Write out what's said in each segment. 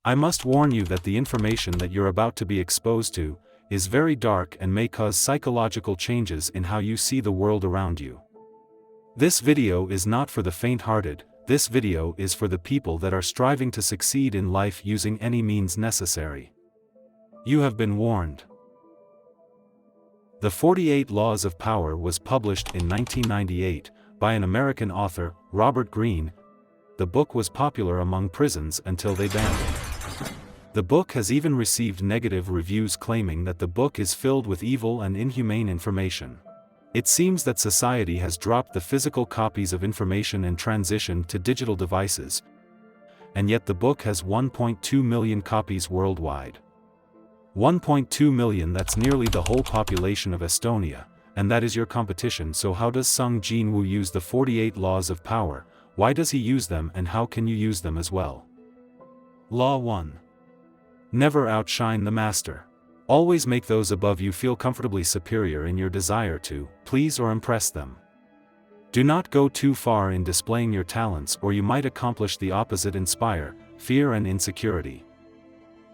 I must warn you that the information that you're about to be exposed to is very dark and may cause psychological changes in how you see the world around you. This video is not for the faint-hearted. This video is for the people that are striving to succeed in life using any means necessary. You have been warned. The 48 Laws of Power was published in 1998 by an American author, Robert Greene. The book was popular among prisons until they banned it. The book has even received negative reviews claiming that the book is filled with evil and inhumane information. It seems that society has dropped the physical copies of information and transitioned to digital devices, and yet the book has 1.2 million copies worldwide. 1.2 million, that's nearly the whole population of Estonia, and that is your competition. So how does Sung Jin-woo use the 48 Laws of Power? Why does he use them, and how can you use them as well? Law 1. Never outshine the master. Always make those above you feel comfortably superior in your desire to please or impress them. Do not go too far in displaying your talents, or you might accomplish the opposite: inspire fear and insecurity.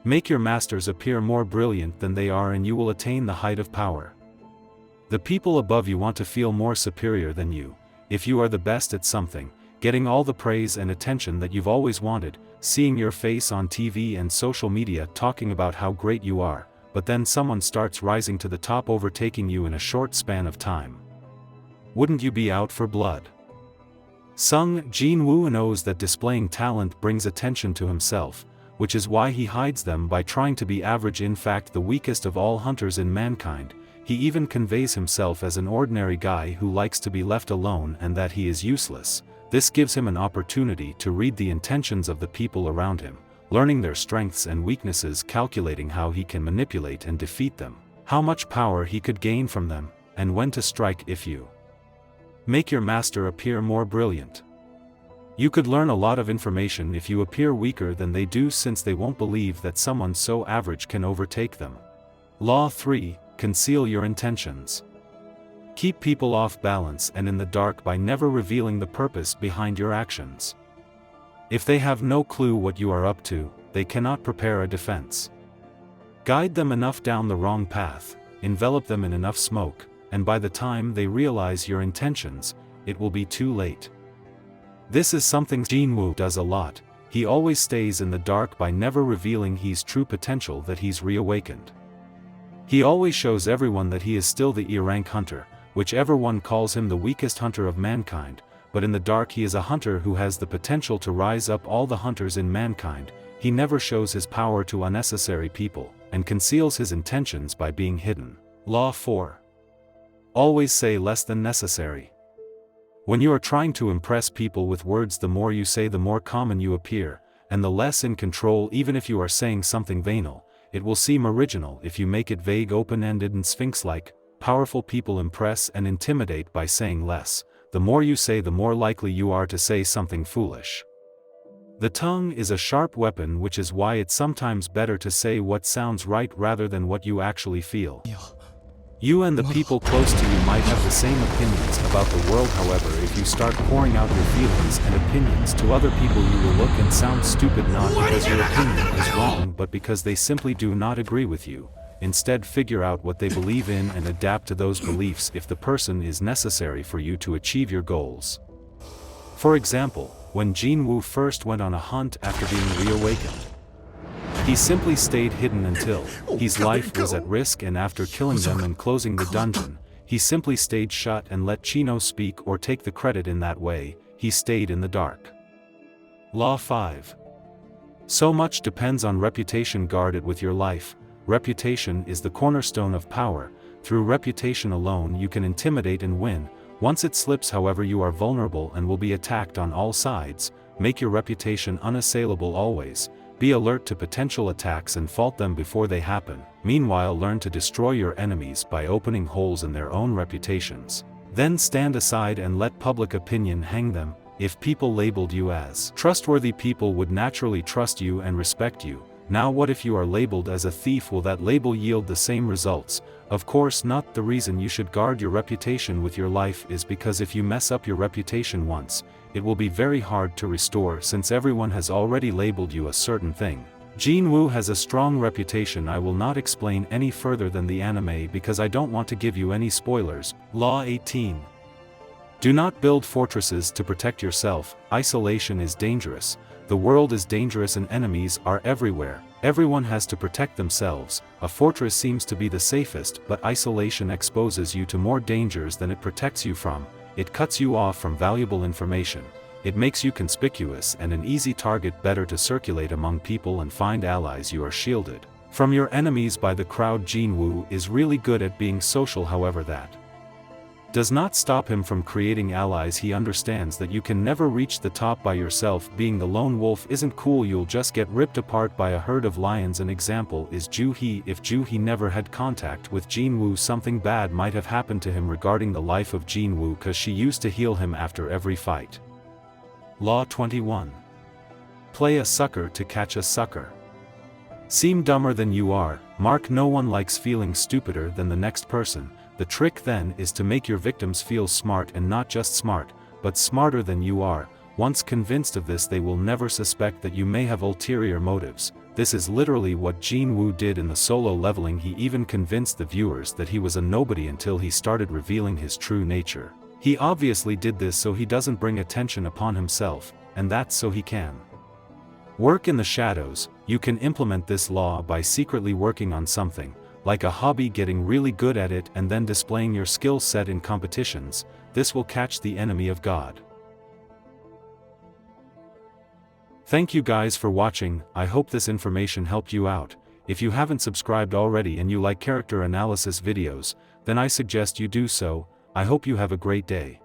Make your masters appear more brilliant than they are, and you will attain the height of power. The people above you want to feel more superior than you. If you are the best at something, getting all the praise and attention that you've always wanted, seeing your face on TV and social media talking about how great you are, but then someone starts rising to the top, overtaking you in a short span of time. Wouldn't you be out for blood? Sung Jin-woo knows that displaying talent brings attention to himself, which is why he hides them by trying to be average, in fact the weakest of all hunters in mankind. He even conveys himself as an ordinary guy who likes to be left alone and that he is useless. This gives him an opportunity to read the intentions of the people around him, learning their strengths and weaknesses, calculating how he can manipulate and defeat them, how much power he could gain from them, and when to strike. If you make your master appear more brilliant, you could learn a lot of information if you appear weaker than they do, since they won't believe that someone so average can overtake them. Law 3. Conceal your intentions. Keep people off balance and in the dark by never revealing the purpose behind your actions. If they have no clue what you are up to, they cannot prepare a defense. Guide them enough down the wrong path, envelop them in enough smoke, and by the time they realize your intentions, it will be too late. This is something Jin-woo does a lot. He always stays in the dark by never revealing his true potential, that he's reawakened. He always shows everyone that he is still the E-rank hunter, whichever one calls him the weakest hunter of mankind, but in the dark he is a hunter who has the potential to rise up all the hunters in mankind. He never shows his power to unnecessary people, and conceals his intentions by being hidden. Law 4. Always say less than necessary. When you are trying to impress people with words, the more you say the more common you appear, and the less in control. Even if you are saying something banal, it will seem original if you make it vague, open-ended and sphinx-like. Powerful people impress and intimidate by saying less. The more you say, the more likely you are to say something foolish. The tongue is a sharp weapon, which is why it's sometimes better to say what sounds right rather than what you actually feel. You and the people close to you might have the same opinions about the world. However, if you start pouring out your feelings and opinions to other people, you will look and sound stupid, not because your opinion is wrong, but because they simply do not agree with you. Instead, figure out what they believe in and adapt to those beliefs if the person is necessary for you to achieve your goals. For example, when Jin-woo first went on a hunt after being reawakened, he simply stayed hidden until his life was at risk, and after killing them and closing the dungeon, he simply stayed shut and let Chino speak or take the credit. In that way, he stayed in the dark. Law 5. So much depends on reputation. Guard it with your life. Reputation is the cornerstone of power. Through reputation alone you can intimidate and win. Once it slips, however, you are vulnerable and will be attacked on all sides. Make your reputation unassailable always. Be alert to potential attacks and fault them before they happen. Meanwhile, learn to destroy your enemies by opening holes in their own reputations. Then stand aside and let public opinion hang them. If people labeled you as trustworthy, people would naturally trust you and respect you. Now what if you are labeled as a thief? Will that label yield the same results? Of course not. The reason you should guard your reputation with your life is because if you mess up your reputation once, it will be very hard to restore, since everyone has already labeled you a certain thing. Jinwoo has a strong reputation. I will not explain any further than the anime because I don't want to give you any spoilers. Law 18. Do not build fortresses to protect yourself. Isolation is dangerous. The world is dangerous and enemies are everywhere. Everyone has to protect themselves. A fortress seems to be the safest, but isolation exposes you to more dangers than it protects you from. It cuts you off from valuable information. It makes you conspicuous and an easy target. Better to circulate among people and find allies. You are shielded from your enemies by the crowd. Jinwoo is really good at being social, however that does not stop him from creating allies. He understands that you can never reach the top by yourself. Being the lone wolf isn't cool. You'll just get ripped apart by a herd of lions. An example is Ju-hee. If Ju-hee never had contact with Jinwoo, something bad might have happened to him. Regarding the life of Jinwoo, cause she used to heal him after every fight. Law 21. Play a sucker to catch a sucker. Seem dumber than you are. Mark, no one likes feeling stupider than the next person. The trick then is to make your victims feel smart, and not just smart, but smarter than you are. Once convinced of this, they will never suspect that you may have ulterior motives. This is literally what Jinwoo did in the Solo Leveling. He even convinced the viewers that he was a nobody until he started revealing his true nature. He obviously did this so he doesn't bring attention upon himself, and that's so he can work in the shadows. You can implement this law by secretly working on something, like a hobby, getting really good at it and then displaying your skill set in competitions. This will catch the enemy of God. Thank you guys for watching. I hope this information helped you out. If you haven't subscribed already and you like character analysis videos, then I suggest you do so. I hope you have a great day.